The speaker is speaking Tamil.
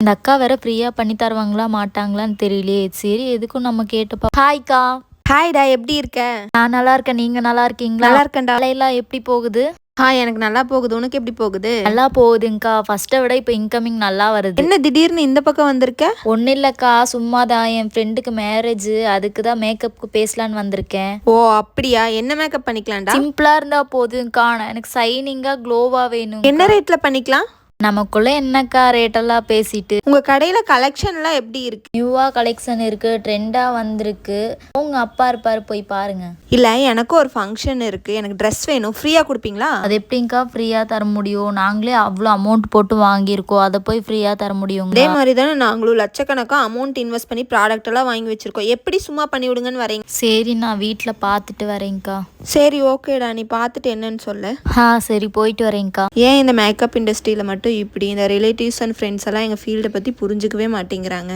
இந்த அக்கா வேற ஃப்ரீயா பண்ணி தருவாங்களா மாட்டாங்களான்னு தெரியலையே. சரி எதுக்கும் நம்ம கேட்டுப்பா. ஹாய்க்கா. ஹாய்டா, எப்படி இருக்க? நான் நல்லா இருக்கேன், நீங்க நல்லா இருக்கீங்களா? நல்லா இருக்கேன்டா. வேலையெல்லாம் எப்படி போகுது? எனக்கு நல்லா போகுது. உனக்கு எப்படி போகுது? நல்லா போகுதுங்கக்கா. ஃபர்ஸ்ட்டை விட இப்போ இன்கமிங் நல்லா வருது. என்ன திடீர்னு இந்த பக்கம் வந்திருக்க? ஒன்றும் இல்லைக்கா, சும்மா தான் என் ஃப்ரெண்டுக்கு மேரேஜ், அதுக்கு தான் மேக்கப்புக்கு பேசலான்னு வந்திருக்கேன். ஓ அப்படியா? என்ன மேக்கப் பண்ணிக்கலாம்டா? சிம்பிளா இருந்தா போதுங்கக்கா, எனக்கு சைனிங்கா க்ளோவா வேணும். என்ன ரேட்ல பண்ணிக்கலாம்? நமக்குள்ள என்னக்கா ரேட்டெல்லாம் பேசிட்டு. உங்க கடையில கலெக்ஷன்லாம் எப்படி இருக்கு? நியூவா கலெக்ஷன் இருக்கு, ட்ரெண்டா வந்திருக்கு. உங்க அப்பா இருப்பாரு, போய் பாருங்க. இல்ல, எனக்கும் ஒரு ஃபங்க்ஷன் இருக்கு, எனக்கு ட்ரெஸ் வேணும். ஃப்ரீயா கொடுப்பீங்களா? அது எப்படிங்கக்கா ஃப்ரீயா தர முடியும்? நாங்களே அவ்வளோ அமௌண்ட் போட்டு வாங்கியிருக்கோம், அதை போய் ஃப்ரீயா தர முடியும்? அதே மாதிரி தானே நாங்களும் லட்சக்கணக்காக அமௌண்ட் இன்வெஸ்ட் பண்ணி ப்ராடக்ட் எல்லாம் வாங்கி வச்சிருக்கோம். எப்படி சும்மா பண்ணி விடுங்கன்னு வரீங்க? சரி, நான் வீட்டில் பார்த்துட்டு வரேங்க்கா. சரி ஓகேடா, நீ பார்த்துட்டு என்னன்னு சொல்லு. சரி, போயிட்டு வரேங்க்கா. ஏன் இந்த மேக்கப் இண்டஸ்ட்ரியில் மட்டும் இப்படி இந்த ரிலேட்டிவ்ஸ் அண்ட் ஃப்ரெண்ட்ஸ் எல்லாம் எங்கள் ஃபீல்டை பற்றி புரிஞ்சுக்கவே மாட்டேங்கிறாங்க?